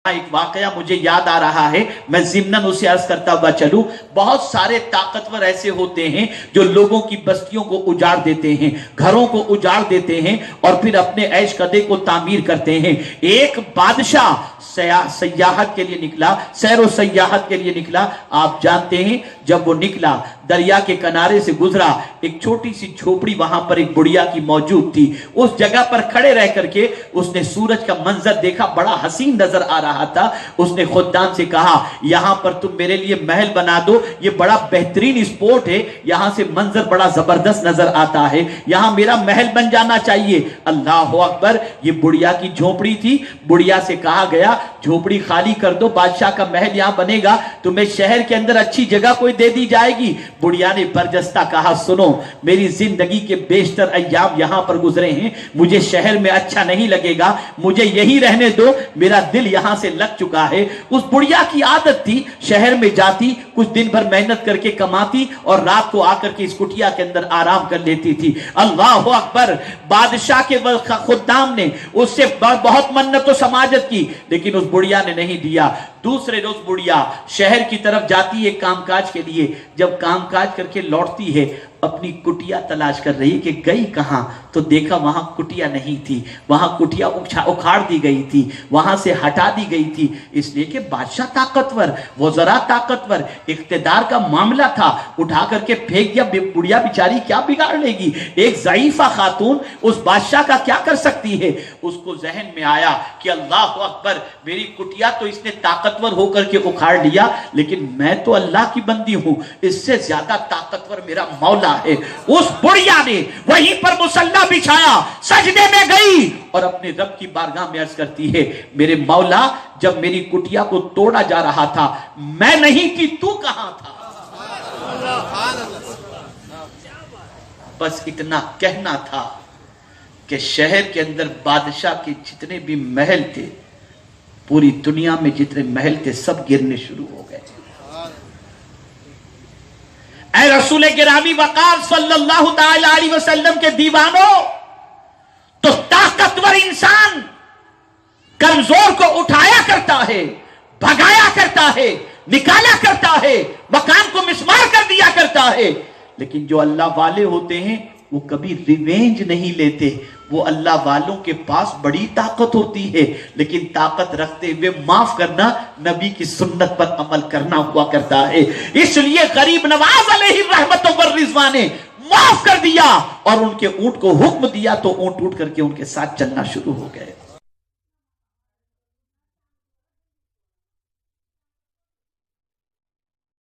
ایک واقعہ مجھے یاد آ رہا ہے، میں ضمناً اسے عرض کرتا ہوا چلوں۔ بہت سارے طاقتور ایسے ہوتے ہیں جو لوگوں کی بستیوں کو اجاڑ دیتے ہیں، گھروں کو اجاڑ دیتے ہیں اور پھر اپنے عیش قدے کو تعمیر کرتے ہیں۔ ایک بادشاہ سیاحت کے لیے نکلا، سیر و سیاحت کے لیے نکلا۔ آپ جانتے ہیں جب وہ نکلا دریا کے کنارے سے گزرا، ایک چھوٹی سی جھوپڑی وہاں پر ایک بڑھیا کی موجود تھی۔ اس جگہ پر کھڑے رہ کر کے اس نے سورج کا منظر دیکھا، بڑا حسین نظر آ رہا تھا۔ اس نے خدام سے کہا یہاں پر تم میرے لیے محل بنا دو، یہ بڑا بہترین اسپوٹ ہے، یہاں سے منظر بڑا زبردست نظر آتا ہے، یہاں میرا محل بن جانا چاہیے۔ اللہ اکبر، یہ بڑھیا کی جھوپڑی تھی۔ بڑھیا سے کہا گیا جھوپڑی خالی کر دو، بادشاہ کا محل یہاں بنے گا، تمہیں شہر کے اندر اچھی جگہ کوئی دے دی جائے گی۔ بڑھیا نے برجستہ کہا سنو، میری زندگی کے بیشتر ایام یہاں پر گزرے ہیں، مجھے شہر میں اچھا نہیں لگے گا، مجھے یہی رہنے دو، میرا دل یہاں سے لگ چکا ہے۔ اس بڑھیا کی عادت تھی شہر میں جاتی، کچھ دن بھر محنت کر کے کماتی اور رات کو آ کر کے اس کٹیا کے اندر آرام کر لیتی تھی۔ اللہ اکبر، بادشاہ کے خدام نے اس سے بہت منت و سماجت کی، لیکن اس بڑھیا نے نہیں دیا۔ دوسرے روز بڑھیا شہر کی طرف جاتی ہے کام کاج کے لیے۔ جب کام کاج کر کے لوٹتی ہے، اپنی کٹیا تلاش کر رہی کہ گئی کہاں، تو دیکھا وہاں کٹیا نہیں تھی، وہاں کٹیا اکھاڑ دی گئی تھی، وہاں سے ہٹا دی گئی تھی، اس لیے کہ بادشاہ طاقتور، وزراء طاقتور، اقتدار کا معاملہ تھا، اٹھا کر کے پھینک دیا۔ بڑھیا بیچاری کیا بگاڑ لے گی، ایک ضعیفہ خاتون اس بادشاہ کا کیا کر سکتی ہے۔ اس کو ذہن میں آیا کہ اللہ اکبر، میری کٹیا تو اس نے طاقتور ہو کر کے اکھاڑ لیا، لیکن میں تو اللہ کی بندی ہوں، اس سے زیادہ طاقتور میرا مولا ہے۔ اس بڑھیا نے وہیں پر مصلی بچھایا، سجدے میں گئی اور اپنے رب کی بارگاہ میں عرض کرتی ہے میرے مولا، جب میری کٹیا کو توڑا جا رہا تھا میں نہیں تھی، تو کہاں تھا؟ بس اتنا کہنا تھا کہ شہر کے اندر بادشاہ کے جتنے بھی محل تھے، پوری دنیا میں جتنے محل تھے، سب گرنے شروع ہو گئے۔ اے رسول گرامی وقار صلی اللہ تعالی علیہ وسلم کے دیوانوں، تو طاقتور انسان کمزور کو اٹھایا کرتا ہے، بھگایا کرتا ہے، نکالا کرتا ہے، مکان کو مسمار کر دیا کرتا ہے، لیکن جو اللہ والے ہوتے ہیں وہ کبھی ریونج نہیں لیتے۔ وہ اللہ والوں کے پاس بڑی طاقت ہوتی ہے، لیکن طاقت رکھتے ہوئے معاف کرنا، نبی کی سنت پر عمل کرنا ہوا کرتا ہے۔ اس لیے غریب نواز علیہ الرحمت والرضوان نے معاف کر دیا اور ان کے اونٹ کو حکم دیا تو اونٹ اٹھ کر کے ان کے ساتھ چلنا شروع ہو گئے۔